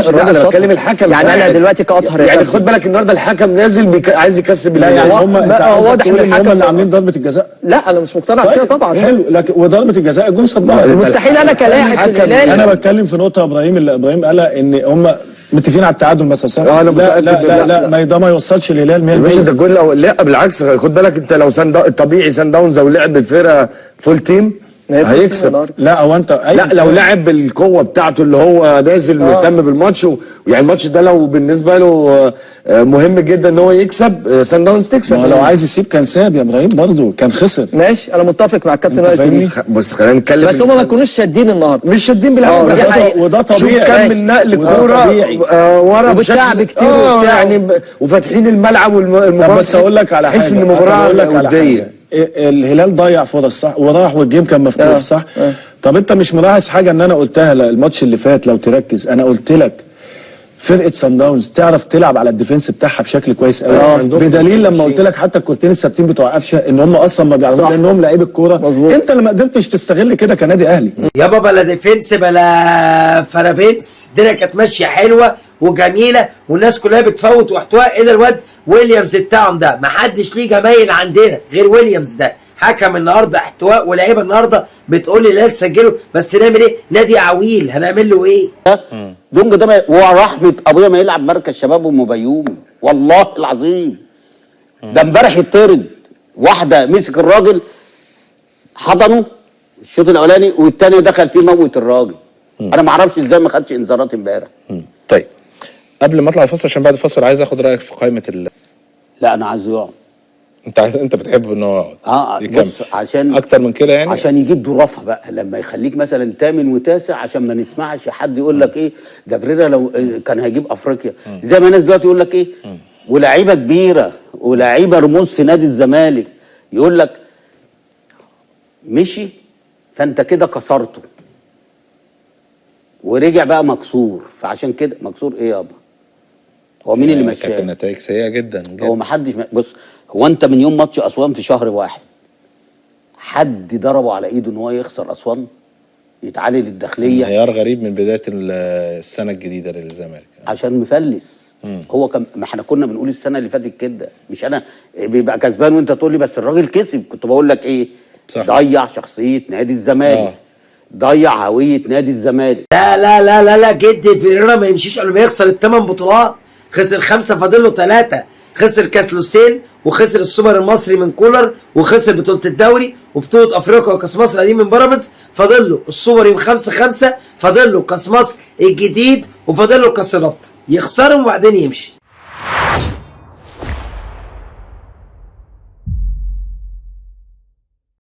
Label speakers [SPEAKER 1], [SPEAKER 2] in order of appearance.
[SPEAKER 1] انا بتكلم الحكم
[SPEAKER 2] يعني انا دلوقتي كاطهر
[SPEAKER 1] يعني خد بالك النهارده الحكم نازل عايز يكسب.
[SPEAKER 3] لا يعني هم انت
[SPEAKER 2] واضح ان
[SPEAKER 3] هم اللي عاملين ضربه الجزاء.
[SPEAKER 2] لا انا مش مقتنع بكده طبعا.
[SPEAKER 3] حلو، لكن وضربه الجزاء الجون صدها.
[SPEAKER 2] مستحيل انا كلاعب في الهلال.
[SPEAKER 3] انا بتكلم في نقطه ابراهيم اللي ابراهيم قالها ان هم متفقين على التعادل مثلا صح؟
[SPEAKER 1] انا
[SPEAKER 3] لا لا لا ما ده ما يوصلش الهلال 100%.
[SPEAKER 1] مش ده الجول لا بالعكس خد بالك انت لو طبيعي سان داونز لو لعب بالفرقه فول تيم هيكسب.
[SPEAKER 3] لا هو انت
[SPEAKER 1] لا لو لعب بالقوه بتاعته اللي هو نازل مهتم بالماتش يعني الماتش ده لو بالنسبه له مهم جدا ان هو يكسب سان داونز تكسب.
[SPEAKER 3] لو عايز يسيب كان ساب يا ابراهيم برضه كان خسر.
[SPEAKER 2] ماشي انا متفق مع الكابتن وائل.
[SPEAKER 1] بس خلينا نتكلم
[SPEAKER 2] بس هم ما يكونوش شادين النهارده.
[SPEAKER 1] مش شادين بالعكس
[SPEAKER 3] وده طبيعي.
[SPEAKER 1] شوف كم من نقل الكوره ورا
[SPEAKER 2] وبالتعب كتير
[SPEAKER 1] يعني وفاتحين الملعب والمباراه.
[SPEAKER 3] بس اقول لك على حاجه
[SPEAKER 1] تحس ان مباراه وديه.
[SPEAKER 3] الهلال ضيع فرص صح وراح والجيم كان مفتوح صح. طب انت مش ملاحظ حاجه ان انا قلتها الماتش اللي فات لو تركز انا قلت لك فرقه سان داونز تعرف تلعب على الديفنس بتاعها بشكل كويس قوي بدليل لما قلت لك حتى الكورتين الثابتين بتوع قفشه ان هم اصلا ما بيعرفوش لانهم لعيب الكوره. انت اللي ما قدرتش تستغل كده كنادي اهلي
[SPEAKER 4] يا بابا. لا ديفنس بلا فرابينس، الدنيا كانت ماشيه حلوه وجميله والناس كلها بتفوت واحتواء الى الواد ويليامز بتاعهم ده. ما حدش ليه جمايل عندنا غير ويليامز ده. حكم النهارده احتواء ولاعيبه النهارده بتقول لي لا تسجله. بس نعمل ايه؟ نادي عويل هنعمل له ايه؟
[SPEAKER 5] دونج ده ورحمه ابويا ما يلعب مركز شباب ومبيومي والله العظيم. ده امبارح يطرد واحده مسك الراجل حضنه الشوط الاولاني والثاني دخل فيه موت الراجل. انا ما اعرفش ازاي ما خدش انذارات امبارح.
[SPEAKER 6] طيب قبل ما اطلع الفصل عشان بعد الفصل عايز اخد رايك في قائمه
[SPEAKER 5] لا انا عايزه يقعد.
[SPEAKER 6] انت بتحب ان هو يقعد
[SPEAKER 5] بص عشان
[SPEAKER 6] اكتر من كده يعني
[SPEAKER 5] عشان يجيب ظرافه بقى لما يخليك مثلا ثامن وتاسع عشان ما نسمعش حد يقول لك ايه ده فريرا لو كان هيجيب افريقيا زي ما الناس دلوقتي يقول لك ايه ولاعيبه كبيره ولاعيبه رموز في نادي الزمالك يقول لك مشي فانت كده كسرته ورجع بقى مكسور. فعشان كده مكسور ايه يابا؟ هو مين اللي مشاه؟
[SPEAKER 6] كانت النتائج سيئه جدا.
[SPEAKER 5] هو ما حدش بص هو انت من يوم ماتش اسوان في شهر واحد حد ضربه على ايده ان هو يخسر اسوان يتعالي للداخليه؟
[SPEAKER 6] انهيار غريب من بدايه السنه الجديده للزمالك
[SPEAKER 5] عشان مفلس. هو ما احنا كنا بنقول السنه اللي فاتت كده مش انا بيبقى كسبان وانت تقول لي بس الراجل كسب. كنت بقول لك ايه؟ صح. ضيع شخصيه نادي الزمالك ضيع هويه نادي الزمالك.
[SPEAKER 4] لا لا لا لا لا جدي فيريرا ما يمشيش قبل ما يخسر ال8 بطولات. خسر 5 فاضل له 3. خسر كاس لوسيل وخسر السوبر المصري من كولر وخسر بطوله الدوري وبطوله افريقيا وكاس مصر القديم من بيراميدز. فاضل له السوبر يوم 5/5. فاضل له كاس مصر الجديد وفاضل له كاس الرابطه. يخسرهم وبعدين يمشي.